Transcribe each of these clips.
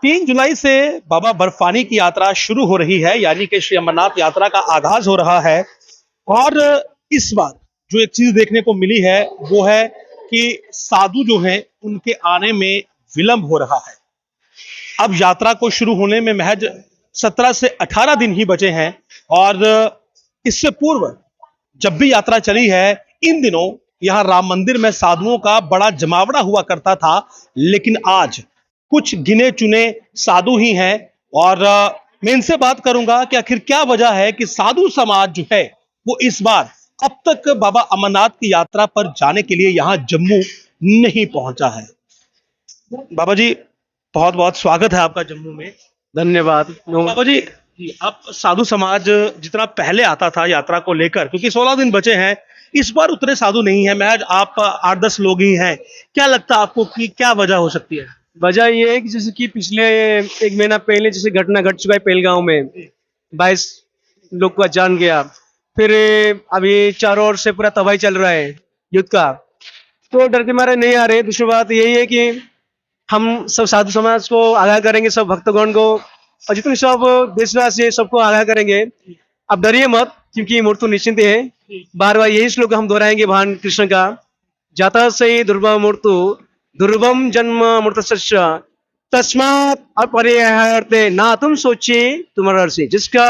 3 जुलाई से बाबा बर्फानी की यात्रा शुरू हो रही है, यानी कि श्री अमरनाथ यात्रा का आगाज हो रहा है। और इस बार जो एक चीज देखने को मिली है वो है कि साधु जो हैं उनके आने में विलंब हो रहा है। अब यात्रा को शुरू होने में महज 17 से 18 दिन ही बचे हैं। और इससे पूर्व जब भी यात्रा चली है, इन दिनों यहाँ राम मंदिर में साधुओं का बड़ा जमावड़ा हुआ करता था, लेकिन आज कुछ गिने चुने साधु ही हैं। और मैं इनसे बात करूंगा कि आखिर क्या वजह है कि साधु समाज जो है वो इस बार अब तक बाबा अमरनाथ की यात्रा पर जाने के लिए यहाँ जम्मू नहीं पहुंचा है। बाबा जी, बहुत बहुत स्वागत है आपका जम्मू में। धन्यवाद। बाबा जी, आप साधु समाज जितना पहले आता था यात्रा को लेकर, क्योंकि 16 दिन बचे हैं, इस बार उतने साधु नहीं है, महज आप 8-10 लोग ही हैं। क्या लगता है आपको कि क्या वजह हो सकती है? वजह ये है कि जैसे कि पिछले 1 महीना पहले जैसे घटना घट चुका है पहलगांव में, 22 लोग का जान गया। फिर अभी चारों ओर से पूरा तबाही चल रहा है युद्ध का, तो डर के मारे नहीं आ रहे। दूसरी बात यही है कि हम सब साधु समाज को आगाह करेंगे, सब भक्तगण को और जितने सब देशवासी है सबको आगाह करेंगे। अब डरिए मत, क्योंकि मृत्यु निश्चित है। बार बार यही श्लोक हम दोहराएंगे भगवान कृष्ण का, जाता से दुर्भम मृत्यु दुर्गम जन्म मृतस्य तस्मात् अपरिहार्य ना तुम सोचे तुम्हारा से। जिसका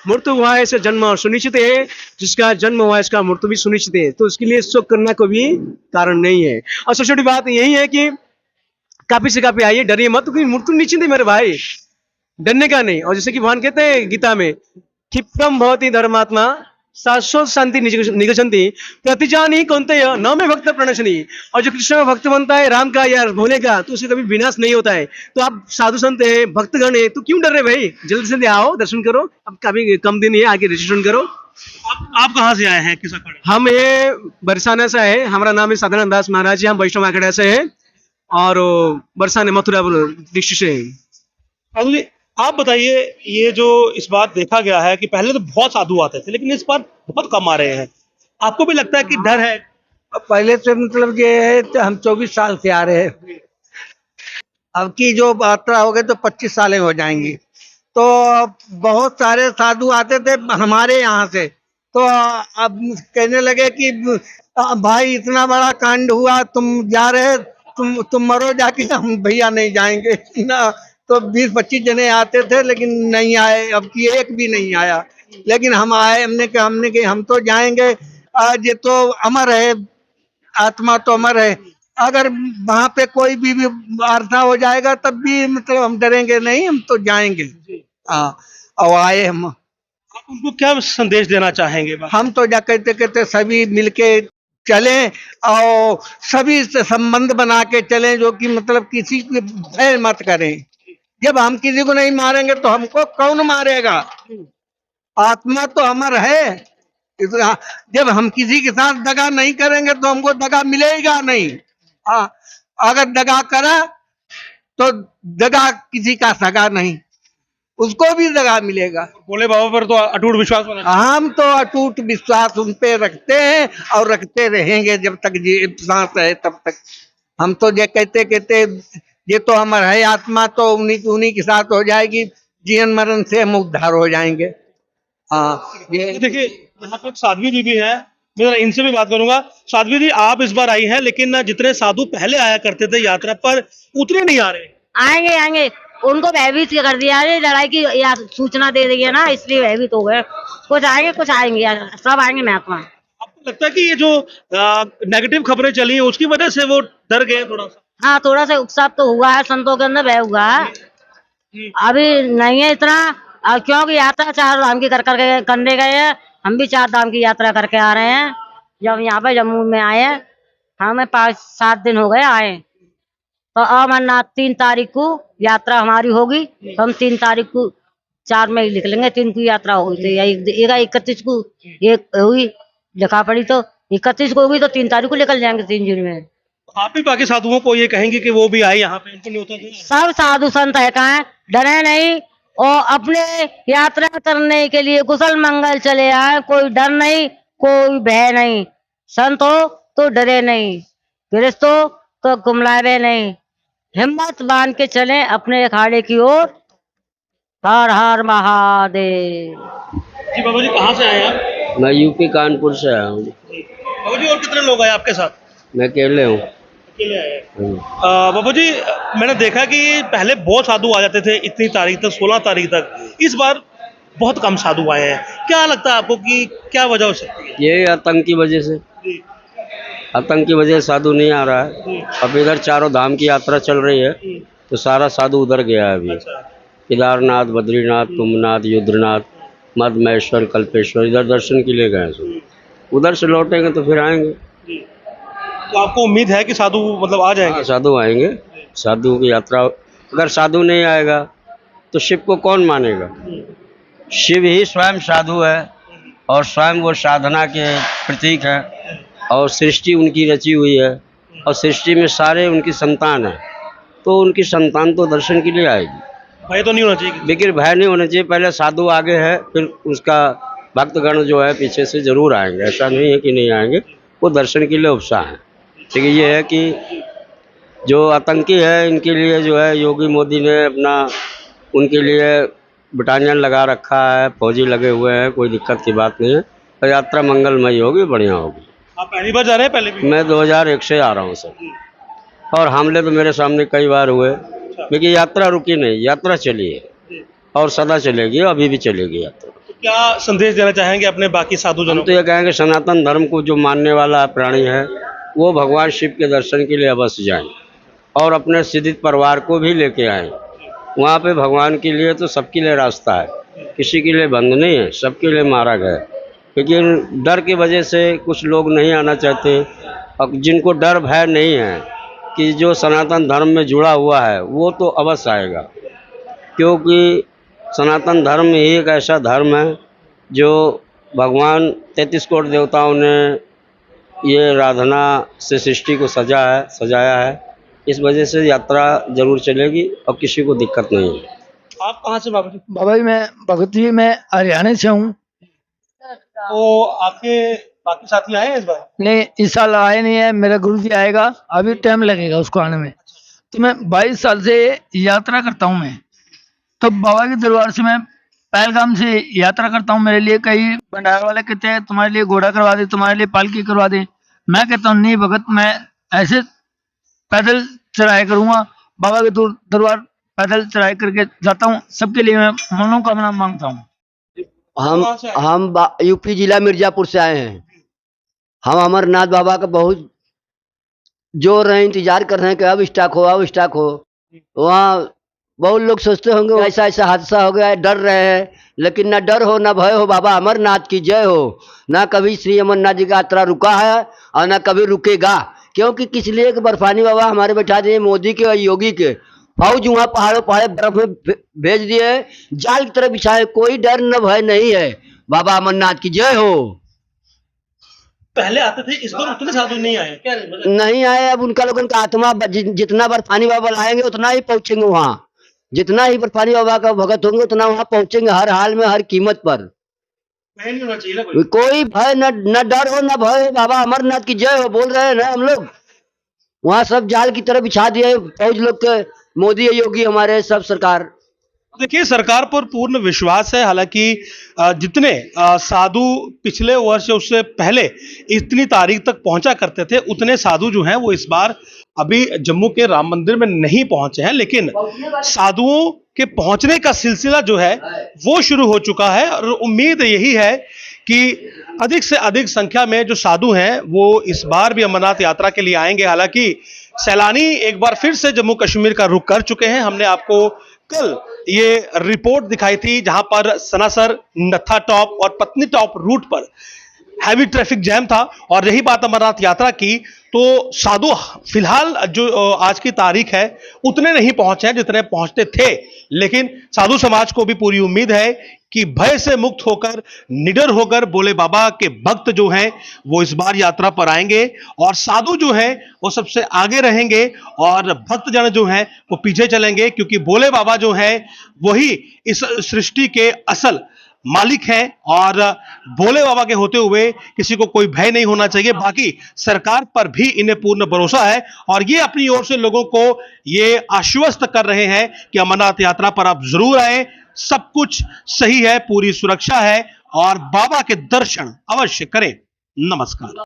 मृत्यु हुआ है इसका जन्म सुनिश्चित है, जिसका जन्म हुआ है इसका मृत्यु भी सुनिश्चित है, तो उसके लिए शोक करना कोई भी कारण नहीं है। और सबसे छोटी बात यही है कि काफी से काफी आइए, डरिए मत, क्योंकि मृत्यु निश्चित है मेरे भाई, डरने का नहीं। और जैसे कि भगवान कहते हैं गीता में, क्षिप्रम भवति धर्मात्मा शाश्वत शांति निगछन्ति प्रतिजानी कौनते न में भक्त प्रणशनी। और जो कृष्ण का भक्त बनता है, राम का या भोले का, तो उसे कभी विनाश नहीं होता है। तो आप साधु संत है, भक्तगण है, तो क्यों डर रहे भाई? जल्दी से आओ, दर्शन करो। अब काफी कम दिन है, आगे रजिस्ट्रेशन करो। आप कहाँ से आए हैं, किस अखाड़े? हम ये बरसाना से है, हमारा नाम है साधना दास महाराज जी, हम वैष्णव अखाड़ा से है और बरसाने मथुरा डिस्ट्रिक्ट से है। साधु जी, आप बताइए, ये जो इस बार देखा गया है कि पहले तो बहुत साधु आते थे, लेकिन इस बार बहुत कम आ रहे हैं। आपको भी लगता है कि डर है? पहले से मतलब ये है तो हम 24 साल से आ रहे हैं। अब की जो यात्रा हो गई तो 25 सालें हो जाएंगी। तो बहुत सारे साधु आते थे हमारे यहाँ से, तो अब कहने लगे कि भाई इतना बड़ा कांड हुआ, तुम जा रहे, तुम मरो जाके, हम भैया नहीं जाएंगे ना। तो 20-25 जने आते थे लेकिन नहीं आए, अब की एक भी नहीं आया। लेकिन हम आए, हमने कहा हम तो जाएंगे। आज ये तो अमर है, आत्मा तो अमर है। अगर वहां पे कोई भी वार्ता हो जाएगा तब भी मतलब हम डरेंगे नहीं, हम तो जाएंगे। हाँ, और आए हम। आप उनको क्या संदेश देना चाहेंगे? हम तो जा कहते कहते सभी मिलके चलें और सभी से संबंध बना के चलें, जो कि मतलब किसी की भय मत करें। जब हम किसी को नहीं मारेंगे तो हमको कौन मारेगा? आत्मा तो अमर है। जब हम किसी के साथ दगा नहीं करेंगे तो हमको दगा मिलेगा नहीं। हाँ, अगर दगा करा तो दगा किसी का सगा नहीं, उसको भी दगा मिलेगा। भोले बाबा पर तो अटूट विश्वास होना चाहिए। हम तो अटूट विश्वास उन पे रखते हैं और रखते रहेंगे जब तक जी सांस है तब तक। हम तो ये कहते कहते ये तो हमार है आत्मा, तो उन्हीं के साथ हो जाएगी, जीवन मरण से हम उद्धार हो जाएंगे। हाँ, ये देखिए, यहाँ पे साध्वी जी भी है, मैं जरा इनसे भी बात करूंगा। साध्वी जी, आप इस बार आई हैं, लेकिन जितने साधु पहले आया करते थे यात्रा पर, उतने नहीं आ रहे। आएंगे आएंगे, उनको भयभीत कर दिया है, लड़ाई की या सूचना दे दी है ना, इसलिए भयभीत हो गए। कुछ आएंगे कुछ आएंगे यार, सब आएंगे महात्मा। आपको लगता है कि ये जो नेगेटिव खबरें चली हैं उसकी वजह से वो डर गए थोड़ा सा? हाँ, थोड़ा सा उत्साह तो हुआ है, संतों के अंदर भय हुआ है। अभी नहीं है इतना, क्योंकि यात्रा 4 धाम की करने गए हैं। हम भी 4 धाम की यात्रा करके आ रहे हैं। जब यहाँ पे जम्मू में आए हैं, हमें 5-7 दिन हो गए आए। तो अमरनाथ 3 तारीख को यात्रा हमारी होगी, तो हम 3 तारीख को 4 में ही निकलेंगे। 3 की यात्रा होगी तो यही 31 को एक हुई, लिखा पड़ी तो 31 को होगी, तो 3 तारीख को निकल जाएंगे 3 दिन में। आप भी बाकी साधुओं को ये कहेंगे कि वो भी आए यहाँ पे, इनको न्योता दें? सब साधु संत है कहाँ, डरे नहीं और अपने यात्रा करने के लिए कुशल मंगल चले आए। कोई डर नहीं, कोई भय नहीं। संत हो तो डरे नहीं, गृहस्थ हो तो कुमलावे नहीं, हिम्मत बांध के चलें अपने अखाड़े की ओर। हर हर महादेव। जी बाबा जी, कहाँ से आए हैं आप? मैं यूपी कानपुर से आया हूँ। बाबा जी, और कितने लोग आए आपके साथ? मैं अकेले हूँ। अकेले आए हैं। बाबा जी, मैंने देखा कि पहले बहुत साधु आ जाते थे, इतनी तारीख तक, 16 तारीख तक। इस बार बहुत कम साधु आए हैं। क्या लगता है आपको कि क्या वजह हो सकती है? ये आतंक की वजह से, जी, आतंक की वजह से साधु नहीं आ रहा है। जी, अब इधर चारों धाम की यात्रा चल रही है, जी। तो सारा साधु उधर गया है अभी। अच्छा। केदारनाथ, बद्रीनाथ, तुंगनाथ, रुद्रनाथ, मद्दमेश्वर, कल्पेश्वर, इधर दर्शन के लिए गए हैं। उधर से लौटेंगे तो फिर आएंगे। जी। तो आपको उम्मीद है कि साधु मतलब आ हाँ, जाएंगे? साधु आएंगे। साधु की यात्रा, अगर साधु नहीं आएगा तो शिव को कौन मानेगा? शिव ही स्वयं साधु है और स्वयं वो साधना के प्रतीक है, और सृष्टि उनकी रची हुई है, और सृष्टि में सारे उनकी संतान है, तो उनकी संतान तो दर्शन के लिए आएगी। भय तो नहीं होना चाहिए? लेकिन भय नहीं होना चाहिए। पहले साधु आगे है, फिर उसका भक्तगण जो है पीछे से जरूर आएंगे। ऐसा नहीं है कि नहीं आएंगे, वो दर्शन के लिए उत्साह है। लेकिन ये है कि जो आतंकी है, इनके लिए जो है योगी मोदी ने अपना, उनके लिए बटालियन लगा रखा है, फौजी लगे हुए हैं, कोई दिक्कत की बात नहीं है। और यात्रा मंगलमयी होगी, बढ़िया होगी। आप पहली बार जा रहे हैं? पहले भी? मैं 2001 से आ रहा हूँ सर, और हमले तो मेरे सामने कई बार हुए, लेकिन यात्रा रुकी नहीं, यात्रा चली है और सदा चलेगी, अभी भी चलेगी यात्रा। तो क्या संदेश देना चाहेंगे अपने बाकी साधु जनों हम तो को? ये कहेंगे, सनातन धर्म को जो मानने वाला प्राणी है, वो भगवान शिव के दर्शन के लिए अवश्य जाएं, और अपने सिद्धित परिवार को भी लेके आएं। वहाँ पे भगवान के लिए तो सबके लिए रास्ता है, किसी के लिए बंद नहीं है, सबके लिए मार्ग है। लेकिन डर की वजह से कुछ लोग नहीं आना चाहते, और जिनको डर भय नहीं है कि जो सनातन धर्म में जुड़ा हुआ है, वो तो अवश्य आएगा। क्योंकि सनातन धर्म ही एक ऐसा धर्म है जो भगवान 33 करोड़ देवताओं ने ये आराधना से सृष्टि को सजाया है। इस वजह से यात्रा जरूर चलेगी और किसी को दिक्कत नहीं है। आप कहाँ से बाबा जी? बाबा जी मैं भगत जी, मैं हरियाणा से हूँ। तो आपके बाकी साथी आए हैं इस बार? नहीं, इस साल आए नहीं है, मेरा गुरु जी आएगा, अभी टाइम लगेगा उसको आने में। तो मैं 22 साल से यात्रा करता हूँ मैं। तो बाबा के दरबार से मैं पहलगाम से यात्रा करता हूँ। मेरे लिए कई भंडार वाले कहते हैं तुम्हारे लिए घोड़ा करवा दे, तुम्हारे लिए पालकी करवा दे। मैं कहता हूँ नहीं भगत, मैं ऐसे पैदल चढ़ाई करूँगा। बाबा के दरबार पैदल चढ़ाई करके जाता हूँ, सबके लिए मैं मनोकामना मांगता हूँ। कहाँ से आए? हम यूपी जिला मिर्जापुर से आए हैं। हम अमरनाथ बाबा का बहुत जोर रहे, इंतजार कर रहे हैं कि अब स्टार्ट हो, अब स्टार्ट हो। वहाँ बहुत लोग सोचते होंगे ऐसा ऐसा हादसा हो गया है, डर रहे हैं, लेकिन ना डर हो ना भय हो। बाबा अमरनाथ की जय हो। ना कभी श्री अमरनाथ जी का यात्रा रुका है और ना कभी रुकेगा, क्योंकि किस लिए कि बर्फानी बाबा हमारे बैठा दिए, मोदी के और योगी के। फौज वहाँ पहाड़ों पहाड़े बर्फ में भेज दिए, जाल की तरह बिछाए, कोई डर न भय नहीं है। बाबा अमरनाथ की जय हो। पहले आते थे, इस बार उतने साधु नहीं आए क्या? नहीं आए, अब उनका लोगन का आत्मा जितना बर्फानी बाबा लाएंगे उतना ही पहुंचेंगे वहाँ। जितना ही बर्फानी बाबा का भगत होंगे उतना वहाँ पहुंचेंगे, हर हाल में, हर कीमत पर। भय नहीं होना चाहिए ना कोई? कोई भय न डर हो न भय हो। बाबा अमरनाथ की जय हो बोल रहे हैं ना हम लोग। वहाँ सब जाल की तरह बिछा दिए फौज लोग के, मोदी योगी हमारे सब सरकार। देखिए, सरकार पर पूर्ण विश्वास है। हालांकि जितने साधु पिछले वर्ष उससे पहले इतनी तारीख तक पहुंचा करते थे, उतने साधु जो हैं वो इस बार अभी जम्मू के राम मंदिर में नहीं पहुंचे हैं। लेकिन साधुओं के पहुंचने का सिलसिला जो है वो शुरू हो चुका है, और उम्मीद यही है कि अधिक से अधिक संख्या में जो साधु हैं वो इस बार भी अमरनाथ यात्रा के लिए आएंगे। हालांकि सैलानी एक बार फिर से जम्मू कश्मीर का रुख कर चुके हैं। हमने आपको कल ये रिपोर्ट दिखाई थी जहां पर सनासर, नत्था टॉप और पत्नी टॉप रूट पर हैवी ट्रैफिक जैम था, और यही बात अमरनाथ यात्रा की। तो साधु फिलहाल जो आज की तारीख है उतने नहीं पहुंचे हैं जितने पहुंचते थे। लेकिन साधु समाज को भी पूरी उम्मीद है कि भय से मुक्त होकर, निडर होकर भोले बाबा के भक्त जो हैं वो इस बार यात्रा पर आएंगे, और साधु जो हैं वो सबसे आगे रहेंगे और भक्तजन जो हैं वो पीछे चलेंगे, क्योंकि भोले बाबा जो हैं वही इस सृष्टि के असल मालिक हैं और भोले बाबा के होते हुए किसी को कोई भय नहीं होना चाहिए। बाकी सरकार पर भी इन्हें पूर्ण भरोसा है और ये अपनी ओर से लोगों को ये आश्वस्त कर रहे हैं कि अमरनाथ यात्रा पर आप जरूर आए, सब कुछ सही है, पूरी सुरक्षा है और बाबा के दर्शन अवश्य करें। नमस्कार।